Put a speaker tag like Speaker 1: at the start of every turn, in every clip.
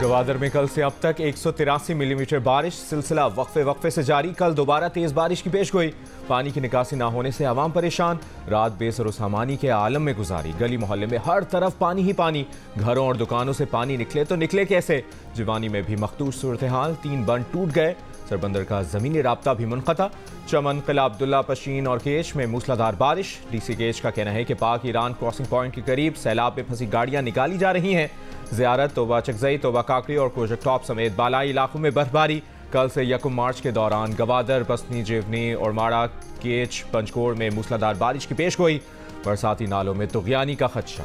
Speaker 1: गवादर में कल से अब तक 183 मिलीमीटर बारिश, सिलसिला वक्फे वक्फे से जारी। कल दोबारा तेज बारिश की पेशगोई। पानी की निकासी ना होने से आवाम परेशान। रात बेसर सामानी के आलम में गुजारी। गली मोहल्ले में हर तरफ पानी ही पानी। घरों और दुकानों से पानी निकले तो निकले कैसे। जिवानी में भी मखदूश सूरत हाल, 3 बंद टूट गए। सरबंदर का जमीनी राब्ता भी मुनक़ता। चमन, किला अब्दुल्ला, पशीन और केच में मूसलाधार बारिश। डीसी केच का कहना है कि पाक ईरान क्रॉसिंग पॉइंट के करीब सैलाब में फंसी गाड़ियां निकाली जा रही हैं। ज़ियारत, तोबा चकजई, तोबा काकड़ी और कोजक टॉप समेत बालाई इलाकों में बर्फबारी। कल से 1 मार्च के दौरान गवादर, बसनी, जेवनी और माड़ा, केच, पंचकोड़ में मूसलाधार बारिश की पेशगोई। बरसाती नालों में तुग़यानी का खदशा।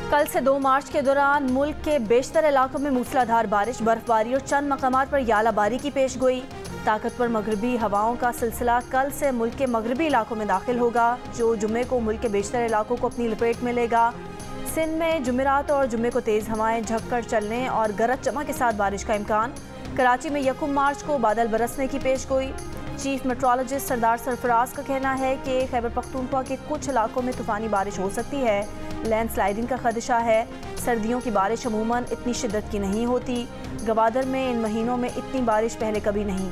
Speaker 2: कल से 2 मार्च के दौरान मुल्क के बेशतर इलाकों में मूसलाधार बारिश, बर्फबारी और चंद मकामात पर यालाबारी की पेशगोई। ताकतवर मगरबी हवाओं का सिलसिला कल से मुल्क के मगरबी इलाकों में दाखिल होगा, जो जुम्मे को मुल्क के बेशतर इलाकों को अपनी लपेट में लेगा। सिंध में जुमेरात और जुम्मे को तेज़ हवाएं झक्कर चलने और गरज चमक के साथ बारिश का इम्कान। कराची में 1 मार्च को बादल बरसने की पेशगोई। चीफ मेट्रोलॉजिस्ट सरदार सरफराज का कहना है कि खैबर पख्तूनख्वा के कुछ इलाकों में तूफ़ानी बारिश हो सकती है। लैंडस्लाइडिंग का खदशा है। सर्दियों की बारिश अमूमन इतनी शिद्दत की नहीं होती। गवादर में इन महीनों में इतनी बारिश पहले कभी नहीं।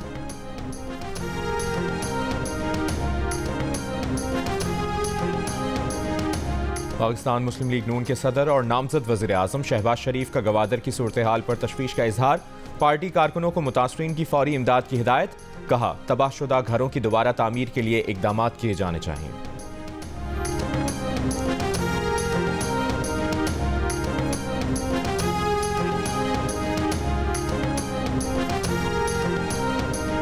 Speaker 1: पाकिस्तान मुस्लिम लीग नून के सदर और नामजद वज़ीर आज़म शहबाज शरीफ का गवादर की सूरत हाल पर तशवीश का इजहार। पार्टी कारकुनों को मुतासरीन की फौरी इमदाद की हिदायत। कहा, तबाहशुदा घरों की दोबारा तामीर के लिए इकदाम किए जाने चाहिए।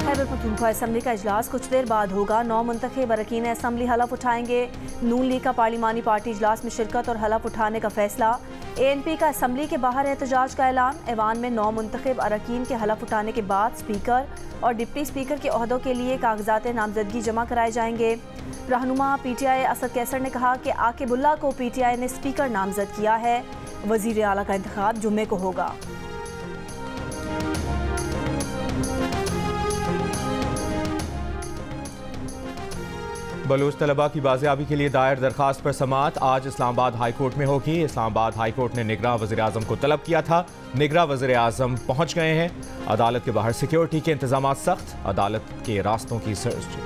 Speaker 2: खैबर पख्तूनख्वा असम्बली का इजलास कुछ देर बाद होगा। 9 मुंतखब अरकान असम्बली हलफ उठाएंगे। नून लीग का पार्लिमानी पार्टी इजलास में शिरकत और हलफ उठाने का फैसला। ANP का असम्बली के बाहर एहतजाज का ऐलान। ऐवान में 9 मुंतखब अरकान के हलफ उठाने के बाद स्पीकर और डिप्टी स्पीकर के ओहदों के लिए कागजात नामजदगी जमा कराए जाएंगे। रहनुमा PTI असद कैसर ने कहा कि आकिबुल्ला को PTI ने स्पीकर नामजद किया है। वजीर आला का इंतखाब जुम्मे को होगा।
Speaker 1: बलूच तलबा की बाजियाबी के लिए दायर दरखास्त पर समाअत आज इस्लामाबाद हाई कोर्ट में होगी। इस्लामाबाद हाई कोर्ट ने निगरां वज़ीर आज़म को तलब किया था। निगरां वज़ीर आज़म पहुंच गए हैं। अदालत के बाहर सिक्योरिटी के इंतजाम सख्त। अदालत के रास्तों की सर्च।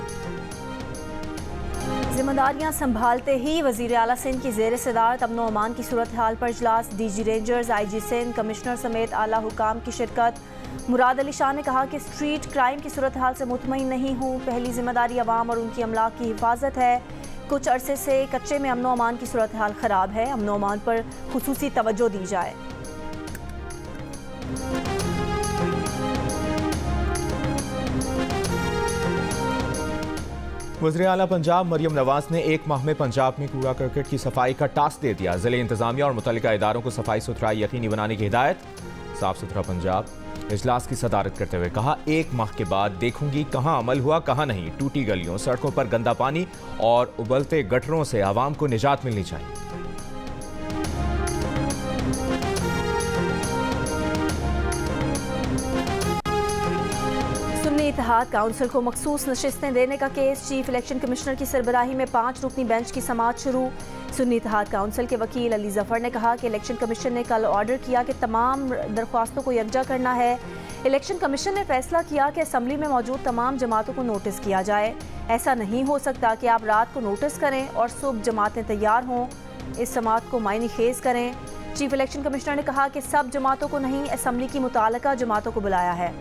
Speaker 2: जिम्मेदारियां संभालते ही वज़ीर आला सिंध की ज़ेर सदारत अमन व अमान की सूरत हाल पर इजलास। DG Rangers, IG Sindh, commissioner समेत आला हुकाम की शिरकत। मुराद अली शाह ने कहा कि स्ट्रीट क्राइम की सूरत हाल से मुतमईन नहीं हूँ। पहली जिम्मेदारी अवाम और उनकी अमलाक की हिफाजत है। कुछ अरसे से कच्चे में अमन व अमान की सूरत हाल ख़राब है। अमन व अमान पर खुसूसी तवज्जो दी जाए।
Speaker 1: वज़ीर आला पंजाब मरियम नवाज ने 1 माह में पंजाब में कूड़ा करकट की सफाई का टास्क दे दिया। ज़िले इंतजामिया और मुतल्लिका इदारों को सफाई सुथराई यकीनी बनाने की हिदायत। साफ सुथरा पंजाब इजलास की सदारत करते हुए कहा, 1 माह के बाद देखूंगी कहां अमल हुआ कहां नहीं। टूटी गलियों, सड़कों पर गंदा पानी और उबलते गटरों से आवाम को निजात मिलनी चाहिए।
Speaker 2: सुन्नी इत्तेहाद काउंसिल को मखसूस नशिस्तें देने का केस। चीफ इलेक्शन कमिश्नर की सरबराही में 5 रुकनी बेंच की समाअत शुरू। सुन्नी इत्तेहाद काउंसिल के वकील अली जफर ने कहा कि इलेक्शन कमीशन ने कल ऑर्डर किया कि तमाम दरख्वास्तों को यकजा करना है। इलेक्शन कमीशन ने फैसला किया कि असम्बली में मौजूद तमाम जमातों को नोटिस किया जाए। ऐसा नहीं हो सकता कि आप रात को नोटिस करें और सुबह जमातें तैयार हों। इस समाअत को मायने खेज करें। चीफ इलेक्शन कमिश्नर ने कहा कि सब जमातों को नहीं, असम्बली की मुताल्लिका जमातों को बुलाया है।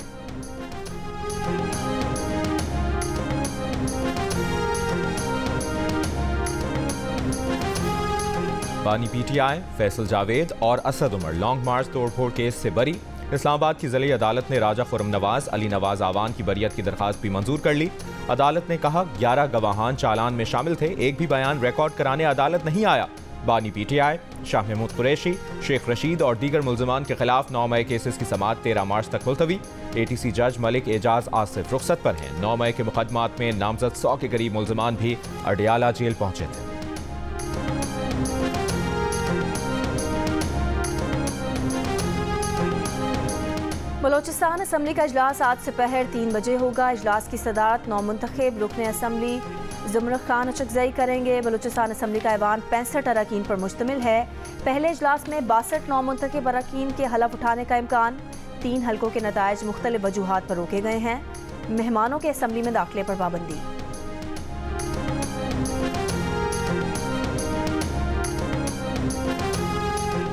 Speaker 1: बानी PTI, फैसल जावेद और असद उमर लॉन्ग मार्च तोड़फोड़ केस से बरी। इस्लामाबाद की ज़िली अदालत ने राजा खुर्रम नवाज, अली नवाज आवान की बरियत की दरखास्त भी मंजूर कर ली। अदालत ने कहा, 11 गवाहान चालान में शामिल थे, एक भी बयान रिकॉर्ड कराने अदालत नहीं आया। बानी PTI, शाह महमूद कुरैशी, शेख रशीद और दीगर मुल्ज़िमान के खिलाफ 9 मई केसेस की समाअत 13 मार्च तक मुलतवी। ATC जज मलिक एजाज आसिफ रुखसत पर हैं। 9 मई के मुकदमात में नामजद 100 के करीब मुल्ज़िमान भी अडियाला जेल पहुंचे थे।
Speaker 2: बलोचिस्तान असम्बली का इजलास आज दोपहर 3 बजे होगा। इजलास की सदारत नौमुंतखब रुकन असम्बली ज़ुमर खान अचकज़ई करेंगे। बलोचिस्तान असम्बली का ऐवान 65 अरकान पर मुश्तमिल है। पहले इजलास में 62 नौमुंतखब अरकान के हलफ उठाने का इम्कान। 3 हलकों के नताइज मुख्तलिफ वजूहात पर रोके गए हैं। मेहमानों के असम्बली में दाखिले पर पाबंदी।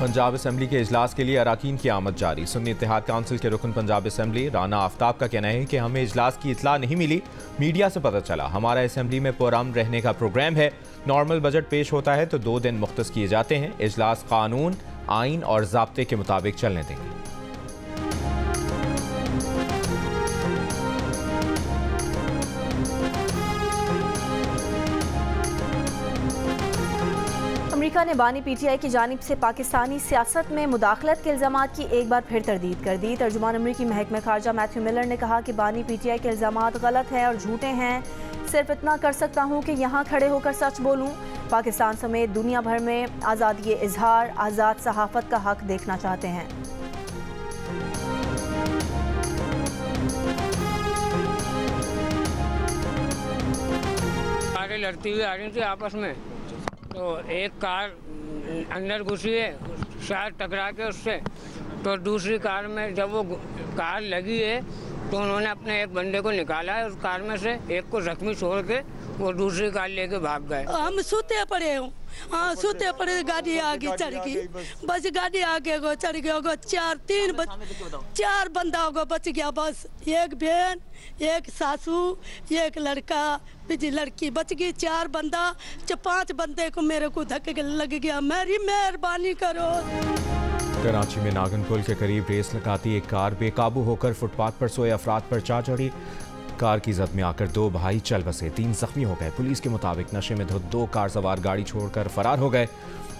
Speaker 1: पंजाब असम्बली के इजलास के लिए अरकान की आमद जारी। सुन्नी इत्तेहाद काउंसिल के रुकन पंजाब असम्बली राना आफ्ताब का कहना है कि हमें इजलास की इतला नहीं मिली, मीडिया से पता चला। हमारा असम्बली में पुरअमन रहने का प्रोग्राम है। नॉर्मल बजट पेश होता है तो 2 दिन मुख्तस किए जाते हैं। इजलास कानून, आइन और ज़ाब्ते के मुताबिक चलने देंगे।
Speaker 2: अमेरिका ने बानी PTI की जानिब से पाकिस्तानी सियासत में मुदाखलत के इल्ज़ामात की एक बार फिर तरदीद कर दी। तर्जुमान अमरीकी महकमा खारजा मैथ्यू मिलर ने कहा कि बानी PTI के इल्ज़ामात गलत हैं और झूठे हैं। सिर्फ इतना कर सकता हूँ कि यहाँ खड़े होकर सच बोलूँ। पाकिस्तान समेत दुनिया भर में आज़ादी इजहार, आज़ाद सहाफ़त का हक देखना चाहते हैं।
Speaker 3: लड़ती हुई आ रही थी आपस में, तो एक कार अंदर घुसी है, शायद टकरा के उससे। तो दूसरी कार में जब वो कार लगी है तो उन्होंने अपने एक बंदे को निकाला है उस कार में से, एक को जख्मी छोड़ के वो दूसरी कार लेके भाग गए।
Speaker 4: हम सोते पड़े हूँ, हाँ सोते पड़े, गाड़ी आगे चढ़ गई, बस गाड़ी आगे गो चढ़ गया होगा। 4 बंदा होगा बच गया बस। एक बहन, एक सासू, एक लड़का, बीजी लड़की बच गई। 4 बंदा, 5 बंदे को मेरे को धक्के लग गया। मेरी मेहरबानी करो।
Speaker 1: कराची में नागन पुल के करीब रेस लगाती एक कार बेकाबू होकर फुटपाथ पर सोए अफराद पर जा चढ़ी। कार की जद में आकर 2 भाई चल बसे, 3 जख्मी हो गए। पुलिस के मुताबिक नशे में धुत 2 कार सवार गाड़ी छोड़कर फरार हो गए।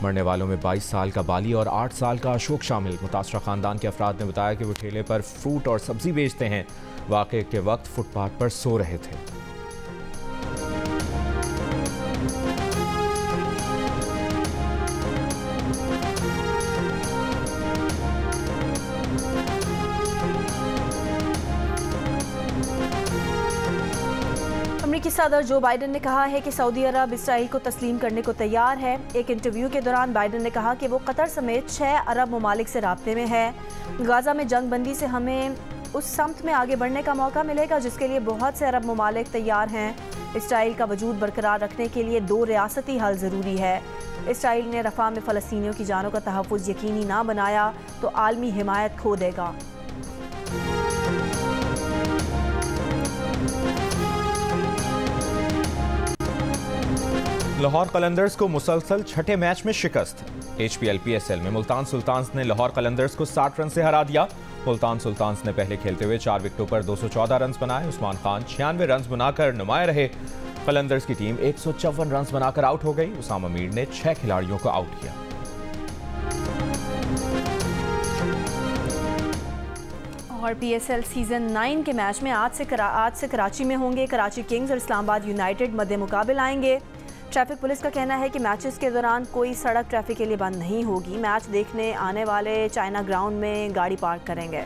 Speaker 1: मरने वालों में 22 साल का बाली और 8 साल का अशोक शामिल। मुतासरा खानदान के अफराद ने बताया कि वो ठेले पर फ्रूट और सब्जी बेचते हैं। वाक़े के वक्त फुटपाथ पर सो रहे थे।
Speaker 2: अमेरिकी सदर जो बाइडन ने कहा है कि सऊदी अरब इसराइल को तस्लीम करने को तैयार है। एक इंटरव्यू के दौरान बाइडन ने कहा कि वो कतर समेत 6 अरब ममालिक से राब्ते में है। गाजा में जंग बंदी से हमें उस समत में आगे बढ़ने का मौका मिलेगा जिसके लिए बहुत से अरब ममालिक तैयार हैं। इसराइल का वजूद बरकरार रखने के लिए 2 रियासती हल ज़रूरी है। इसराइल ने रफ़ा में फ़लस्तीनियों की जानों का तहफ़्फ़ुज़ यकीनी ना बनाया तो आलमी हिमायत खो देगा।
Speaker 1: लाहौर कलंदर्स को मुसलसल 6ठे मैच में शिकस्त। HPL PSL में मुल्तान सुल्तान्स ने लाहौर कलंदर्स को 60 रन से हरा दिया। मुल्तान सुल्तान्स ने पहले खेलते हुए 4 विकेटों पर 214 रन बनाए। उस्मान खान 96 रन बनाकर नुमाया रहे। कलंदर्स की टीम 154 रन बनाकर आउट हो गई। उसामा मीर ने 6 खिलाड़ियों को आउट किया।
Speaker 2: और PSL सीजन 9 के मैच में आज से कराची में होंगे। कराची किंग्स और इस्लामाबाद यूनाइटेड मध्य मुकाबले आएंगे। ट्रैफिक पुलिस का कहना है कि मैचेस के दौरान कोई सड़क ट्रैफिक के लिए बंद नहीं होगी। मैच देखने आने वाले चाइना ग्राउंड में गाड़ी पार्क करेंगे।